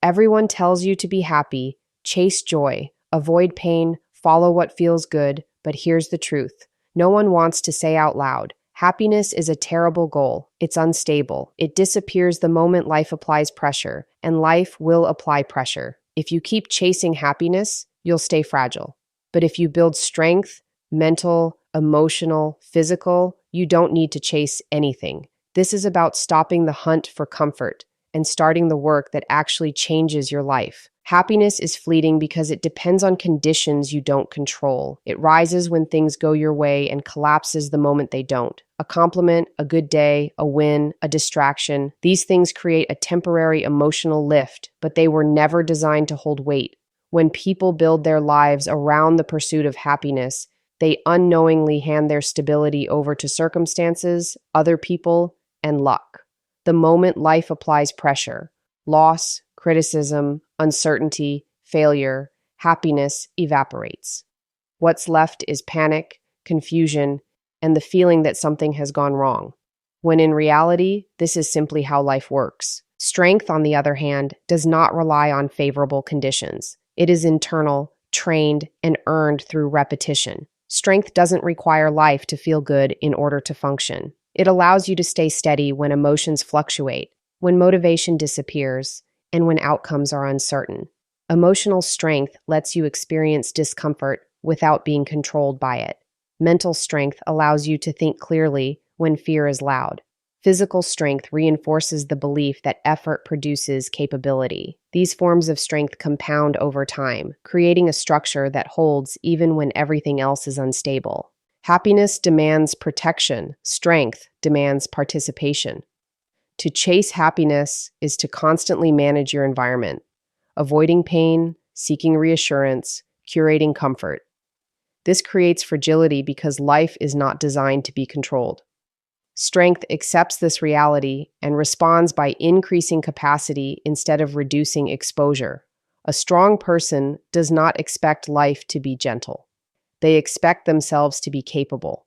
Everyone tells you to be happy, chase joy, avoid pain, follow what feels good, but here's the truth. No one wants to say out loud, happiness is a terrible goal. It's unstable. It disappears the moment life applies pressure, and life will apply pressure. If you keep chasing happiness, you'll stay fragile. But if you build strength, mental, emotional, physical, you don't need to chase anything. This is about stopping the hunt for comfort and starting the work that actually changes your life. Happiness is fleeting because it depends on conditions you don't control. It rises when things go your way and collapses the moment they don't. A compliment, a good day, a win, a distraction, these things create a temporary emotional lift, but they were never designed to hold weight. When people build their lives around the pursuit of happiness, they unknowingly hand their stability over to circumstances, other people, and luck. The moment life applies pressure, loss, criticism, uncertainty, failure, happiness evaporates. What's left is panic, confusion, and the feeling that something has gone wrong. When in reality, this is simply how life works. Strength, on the other hand, does not rely on favorable conditions. It is internal, trained, and earned through repetition. Strength doesn't require life to feel good in order to function. It allows you to stay steady when emotions fluctuate, when motivation disappears, and when outcomes are uncertain. Emotional strength lets you experience discomfort without being controlled by it. Mental strength allows you to think clearly when fear is loud. Physical strength reinforces the belief that effort produces capability. These forms of strength compound over time, creating a structure that holds even when everything else is unstable. Happiness demands protection. Strength demands participation. To chase happiness is to constantly manage your environment, avoiding pain, seeking reassurance, curating comfort. This creates fragility because life is not designed to be controlled. Strength accepts this reality and responds by increasing capacity instead of reducing exposure. A strong person does not expect life to be gentle. They expect themselves to be capable.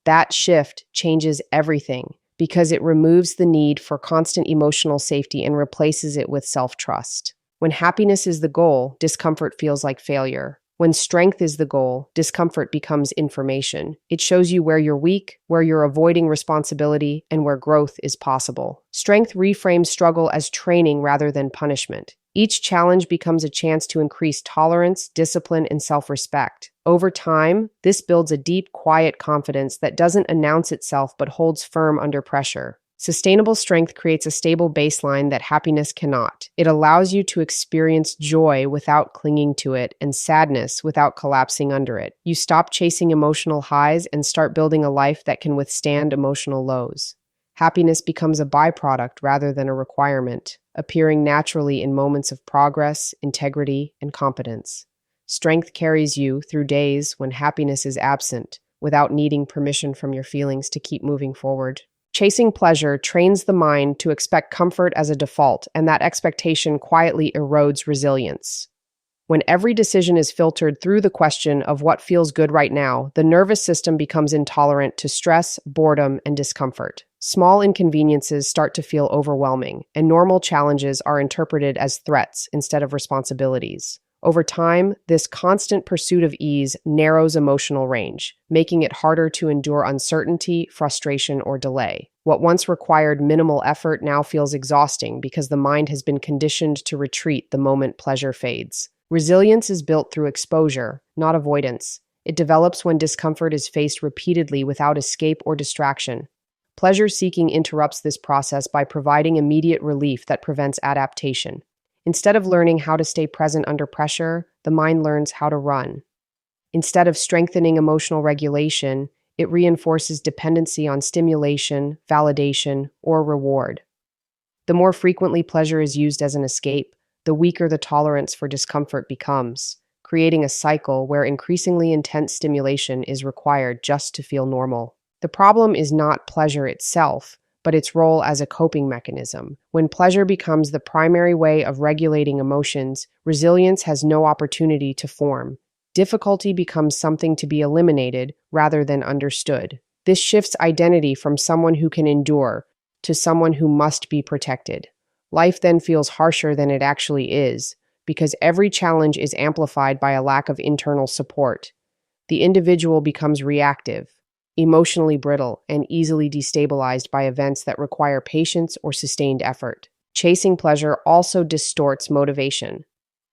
That shift changes everything because it removes the need for constant emotional safety and replaces it with self-trust. When happiness is the goal, discomfort feels like failure. When strength is the goal, discomfort becomes information. It shows you where you're weak, where you're avoiding responsibility, and where growth is possible. Strength reframes struggle as training rather than punishment. Each challenge becomes a chance to increase tolerance, discipline, and self-respect. Over time, this builds a deep, quiet confidence that doesn't announce itself but holds firm under pressure. Sustainable strength creates a stable baseline that happiness cannot. It allows you to experience joy without clinging to it and sadness without collapsing under it. You stop chasing emotional highs and start building a life that can withstand emotional lows. Happiness becomes a byproduct rather than a requirement, appearing naturally in moments of progress, integrity, and competence. Strength carries you through days when happiness is absent, without needing permission from your feelings to keep moving forward. Chasing pleasure trains the mind to expect comfort as a default, and that expectation quietly erodes resilience. When every decision is filtered through the question of what feels good right now, the nervous system becomes intolerant to stress, boredom, and discomfort. Small inconveniences start to feel overwhelming, and normal challenges are interpreted as threats instead of responsibilities. Over time, this constant pursuit of ease narrows emotional range, making it harder to endure uncertainty, frustration, or delay. What once required minimal effort now feels exhausting because the mind has been conditioned to retreat the moment pleasure fades. Resilience is built through exposure, not avoidance. It develops when discomfort is faced repeatedly without escape or distraction. Pleasure-seeking interrupts this process by providing immediate relief that prevents adaptation. Instead of learning how to stay present under pressure, the mind learns how to run. Instead of strengthening emotional regulation, it reinforces dependency on stimulation, validation, or reward. The more frequently pleasure is used as an escape, the weaker the tolerance for discomfort becomes, creating a cycle where increasingly intense stimulation is required just to feel normal. The problem is not pleasure itself, but its role as a coping mechanism. When pleasure becomes the primary way of regulating emotions, resilience has no opportunity to form. Difficulty becomes something to be eliminated rather than understood. This shifts identity from someone who can endure to someone who must be protected. Life then feels harsher than it actually is, because every challenge is amplified by a lack of internal support. The individual becomes reactive, emotionally brittle, and easily destabilized by events that require patience or sustained effort. Chasing pleasure also distorts motivation.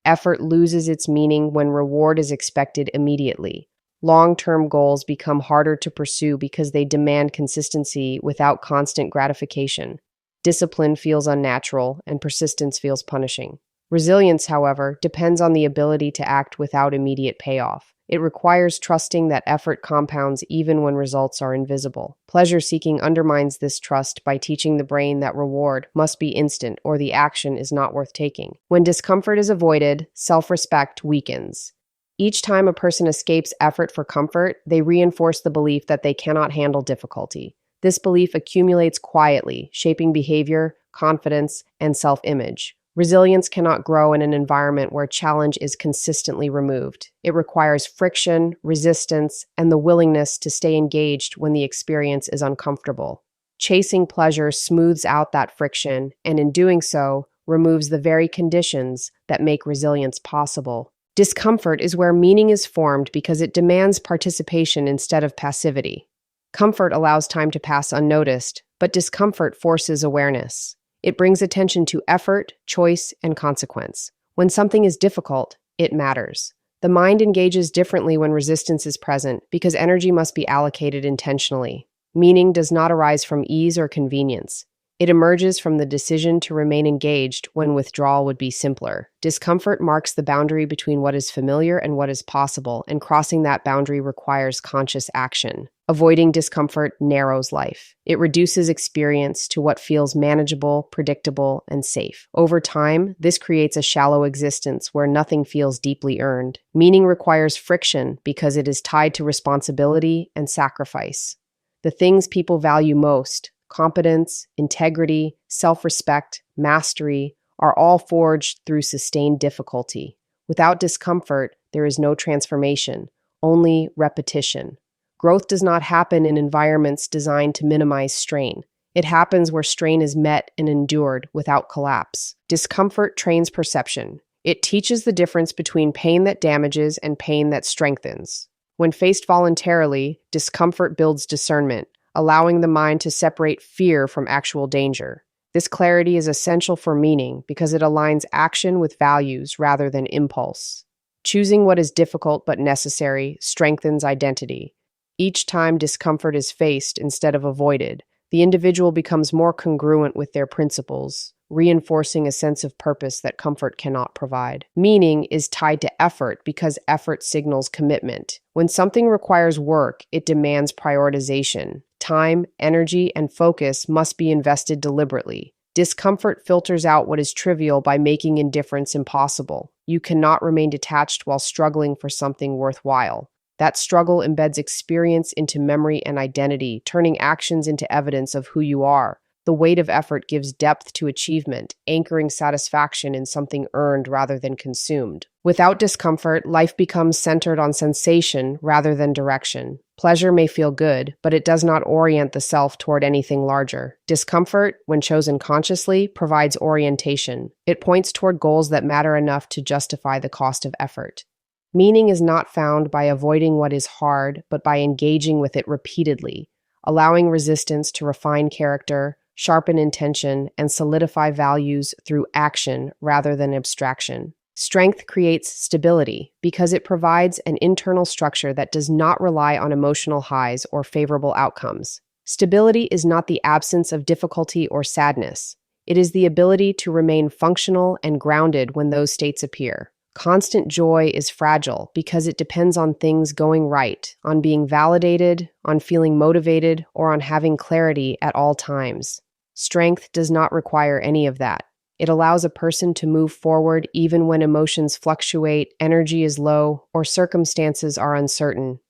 Effort loses its meaning when reward is expected immediately. Long-term goals become harder to pursue because they demand consistency without constant gratification. Discipline feels unnatural, and persistence feels punishing. Resilience, however, depends on the ability to act without immediate payoff. It requires trusting that effort compounds even when results are invisible. Pleasure seeking undermines this trust by teaching the brain that reward must be instant or the action is not worth taking. When discomfort is avoided, self-respect weakens. Each time a person escapes effort for comfort, they reinforce the belief that they cannot handle difficulty. This belief accumulates quietly, shaping behavior, confidence, and self-image. Resilience cannot grow in an environment where challenge is consistently removed. It requires friction, resistance, and the willingness to stay engaged when the experience is uncomfortable. Chasing pleasure smooths out that friction, and in doing so, removes the very conditions that make resilience possible. Discomfort is where meaning is formed because it demands participation instead of passivity. Comfort allows time to pass unnoticed, but discomfort forces awareness. It brings attention to effort, choice, and consequence. When something is difficult, it matters. The mind engages differently when resistance is present because energy must be allocated intentionally. Meaning does not arise from ease or convenience. It emerges from the decision to remain engaged when withdrawal would be simpler. Discomfort marks the boundary between what is familiar and what is possible, and crossing that boundary requires conscious action. Avoiding discomfort narrows life. It reduces experience to what feels manageable, predictable, and safe. Over time, this creates a shallow existence where nothing feels deeply earned. Meaning requires friction because it is tied to responsibility and sacrifice. The things people value most, competence, integrity, self-respect, mastery, are all forged through sustained difficulty. Without discomfort, there is no transformation, only repetition. Growth does not happen in environments designed to minimize strain. It happens where strain is met and endured without collapse. Discomfort trains perception. It teaches the difference between pain that damages and pain that strengthens. When faced voluntarily, discomfort builds discernment, allowing the mind to separate fear from actual danger. This clarity is essential for meaning because it aligns action with values rather than impulse. Choosing what is difficult but necessary strengthens identity. Each time discomfort is faced instead of avoided, the individual becomes more congruent with their principles, reinforcing a sense of purpose that comfort cannot provide. Meaning is tied to effort because effort signals commitment. When something requires work, it demands prioritization. Time, energy, and focus must be invested deliberately. Discomfort filters out what is trivial by making indifference impossible. You cannot remain detached while struggling for something worthwhile. That struggle embeds experience into memory and identity, turning actions into evidence of who you are. The weight of effort gives depth to achievement, anchoring satisfaction in something earned rather than consumed. Without discomfort, life becomes centered on sensation rather than direction. Pleasure may feel good, but it does not orient the self toward anything larger. Discomfort, when chosen consciously, provides orientation. It points toward goals that matter enough to justify the cost of effort. Meaning is not found by avoiding what is hard, but by engaging with it repeatedly, allowing resistance to refine character, sharpen intention, and solidify values through action rather than abstraction. Strength creates stability because it provides an internal structure that does not rely on emotional highs or favorable outcomes. Stability is not the absence of difficulty or sadness. It is the ability to remain functional and grounded when those states appear. Constant joy is fragile because it depends on things going right, on being validated, on feeling motivated, or on having clarity at all times. Strength does not require any of that. It allows a person to move forward even when emotions fluctuate, energy is low, or circumstances are uncertain.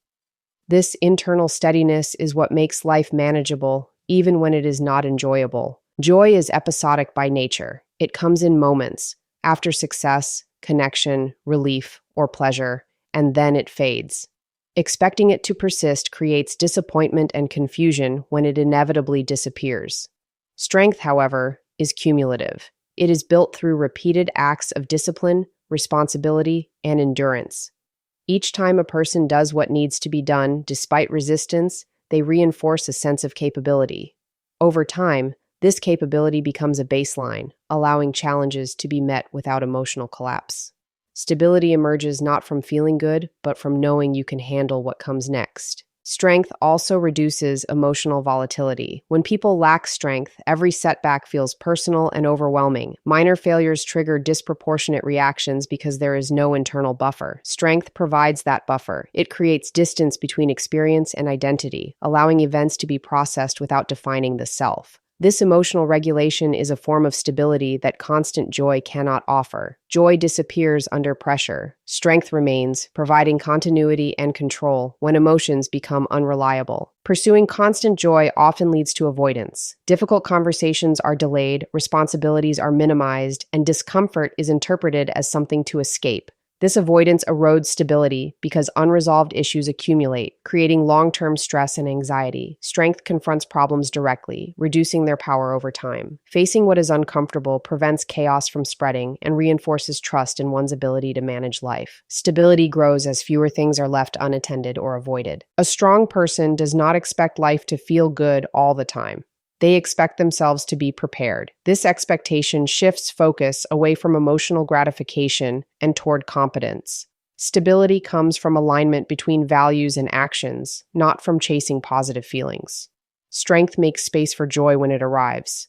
This internal steadiness is what makes life manageable, even when it is not enjoyable. Joy is episodic by nature. It comes in moments, after success, connection, relief, or pleasure, and then it fades. Expecting it to persist creates disappointment and confusion when it inevitably disappears. Strength, however, is cumulative. It is built through repeated acts of discipline, responsibility, and endurance. Each time a person does what needs to be done despite resistance, they reinforce a sense of capability. Over time, this capability becomes a baseline, allowing challenges to be met without emotional collapse. Stability emerges not from feeling good, but from knowing you can handle what comes next. Strength also reduces emotional volatility. When people lack strength, every setback feels personal and overwhelming. Minor failures trigger disproportionate reactions because there is no internal buffer. Strength provides that buffer. It creates distance between experience and identity, allowing events to be processed without defining the self. This emotional regulation is a form of stability that constant joy cannot offer. Joy disappears under pressure. Strength remains, providing continuity and control when emotions become unreliable. Pursuing constant joy often leads to avoidance. Difficult conversations are delayed, responsibilities are minimized, and discomfort is interpreted as something to escape. This avoidance erodes stability because unresolved issues accumulate, creating long-term stress and anxiety. Strength confronts problems directly, reducing their power over time. Facing what is uncomfortable prevents chaos from spreading and reinforces trust in one's ability to manage life. Stability grows as fewer things are left unattended or avoided. A strong person does not expect life to feel good all the time. They expect themselves to be prepared. This expectation shifts focus away from emotional gratification and toward competence. Stability comes from alignment between values and actions, not from chasing positive feelings. Strength makes space for joy when it arrives,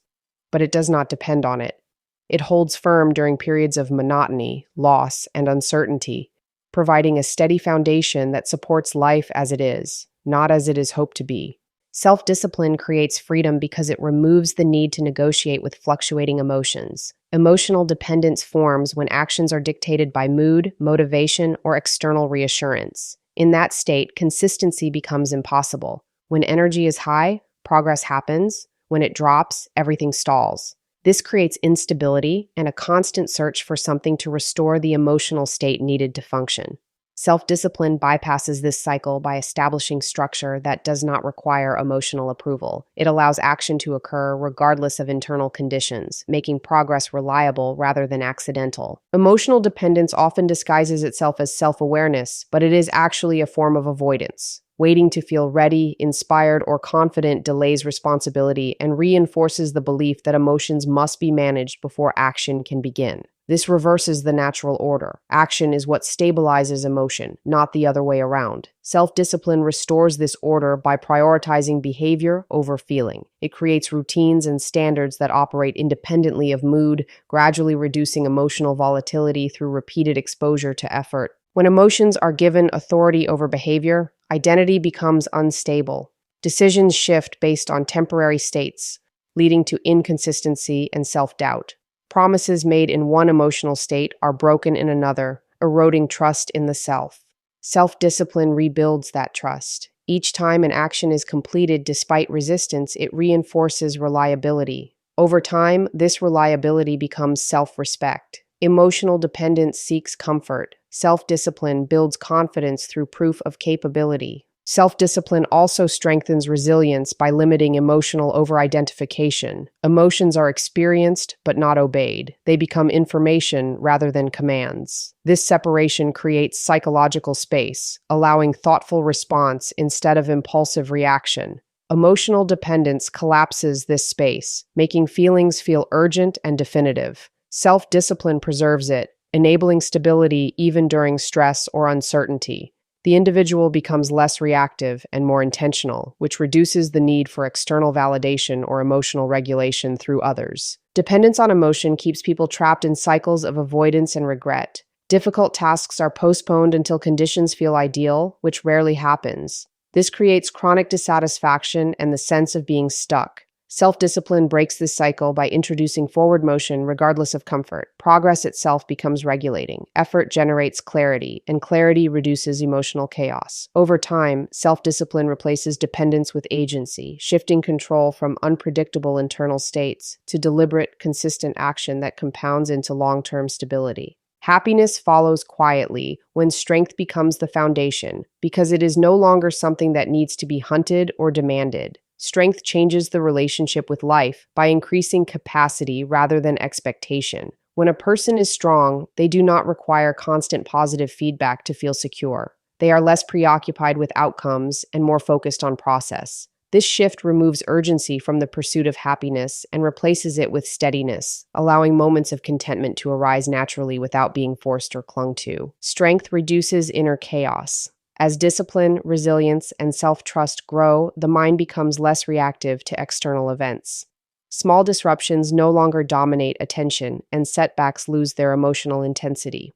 but it does not depend on it. It holds firm during periods of monotony, loss, and uncertainty, providing a steady foundation that supports life as it is, not as it is hoped to be. Self-discipline creates freedom because it removes the need to negotiate with fluctuating emotions. Emotional dependence forms when actions are dictated by mood, motivation, or external reassurance. In that state, consistency becomes impossible. When energy is high, progress happens. When it drops, everything stalls. This creates instability and a constant search for something to restore the emotional state needed to function. Self-discipline bypasses this cycle by establishing structure that does not require emotional approval. It allows action to occur regardless of internal conditions, making progress reliable rather than accidental. Emotional dependence often disguises itself as self-awareness, but it is actually a form of avoidance. Waiting to feel ready, inspired, or confident delays responsibility and reinforces the belief that emotions must be managed before action can begin. This reverses the natural order. Action is what stabilizes emotion, not the other way around. Self-discipline restores this order by prioritizing behavior over feeling. It creates routines and standards that operate independently of mood, gradually reducing emotional volatility through repeated exposure to effort. When emotions are given authority over behavior, identity becomes unstable. Decisions shift based on temporary states, leading to inconsistency and self-doubt. Promises made in one emotional state are broken in another, eroding trust in the self. Self-discipline rebuilds that trust. Each time an action is completed despite resistance, it reinforces reliability. Over time, this reliability becomes self-respect. Emotional dependence seeks comfort. Self-discipline builds confidence through proof of capability. Self-discipline also strengthens resilience by limiting emotional over-identification. Emotions are experienced but not obeyed. They become information rather than commands. This separation creates psychological space, allowing thoughtful response instead of impulsive reaction. Emotional dependence collapses this space, making feelings feel urgent and definitive. Self-discipline preserves it, enabling stability even during stress or uncertainty. The individual becomes less reactive and more intentional, which reduces the need for external validation or emotional regulation through others. Dependence on emotion keeps people trapped in cycles of avoidance and regret. Difficult tasks are postponed until conditions feel ideal, which rarely happens. This creates chronic dissatisfaction and the sense of being stuck. Self-discipline breaks this cycle by introducing forward motion regardless of comfort. Progress itself becomes regulating. Effort generates clarity, and clarity reduces emotional chaos. Over time, self-discipline replaces dependence with agency, shifting control from unpredictable internal states to deliberate, consistent action that compounds into long-term stability. Happiness follows quietly when strength becomes the foundation, because it is no longer something that needs to be hunted or demanded. Strength changes the relationship with life by increasing capacity rather than expectation. When a person is strong, they do not require constant positive feedback to feel secure. They are less preoccupied with outcomes and more focused on process. This shift removes urgency from the pursuit of happiness and replaces it with steadiness, allowing moments of contentment to arise naturally without being forced or clung to. Strength reduces inner chaos. As discipline, resilience, and self-trust grow, the mind becomes less reactive to external events. Small disruptions no longer dominate attention, and setbacks lose their emotional intensity.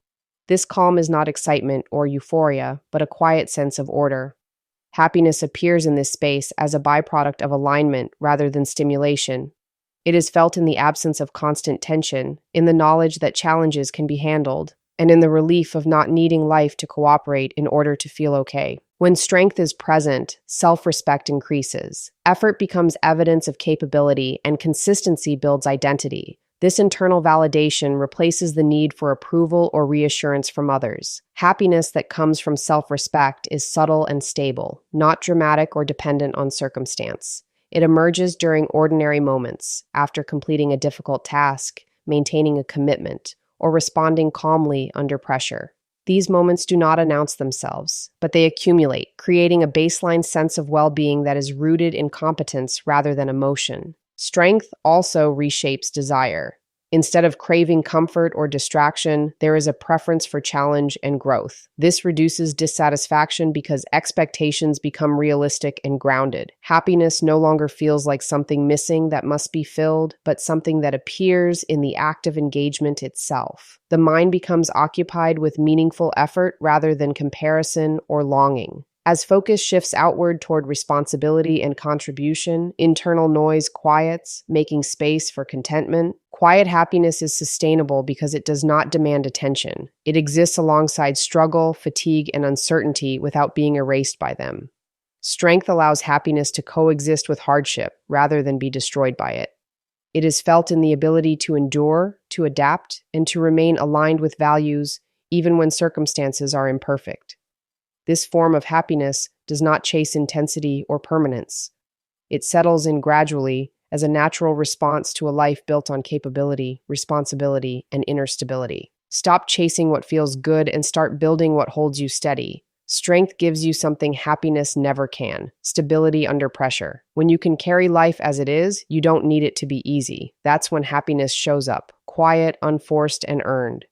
This calm is not excitement or euphoria, but a quiet sense of order. Happiness appears in this space as a byproduct of alignment rather than stimulation. It is felt in the absence of constant tension, in the knowledge that challenges can be handled, and in the relief of not needing life to cooperate in order to feel okay. When strength is present, self-respect increases. Effort becomes evidence of capability, and consistency builds identity. This internal validation replaces the need for approval or reassurance from others. Happiness that comes from self-respect is subtle and stable, not dramatic or dependent on circumstance. It emerges during ordinary moments, after completing a difficult task, maintaining a commitment, or responding calmly under pressure. These moments do not announce themselves, but they accumulate, creating a baseline sense of well-being that is rooted in competence rather than emotion. Strength also reshapes desire. Instead of craving comfort or distraction, there is a preference for challenge and growth. This reduces dissatisfaction because expectations become realistic and grounded. Happiness no longer feels like something missing that must be filled, but something that appears in the act of engagement itself. The mind becomes occupied with meaningful effort rather than comparison or longing. As focus shifts outward toward responsibility and contribution, internal noise quiets, making space for contentment. Quiet happiness is sustainable because it does not demand attention. It exists alongside struggle, fatigue, and uncertainty without being erased by them. Strength allows happiness to coexist with hardship rather than be destroyed by it. It is felt in the ability to endure, to adapt, and to remain aligned with values even when circumstances are imperfect. This form of happiness does not chase intensity or permanence. It settles in gradually as a natural response to a life built on capability, responsibility, and inner stability. Stop chasing what feels good and start building what holds you steady. Strength gives you something happiness never can: stability under pressure. When you can carry life as it is, you don't need it to be easy. That's when happiness shows up, quiet, unforced, and earned.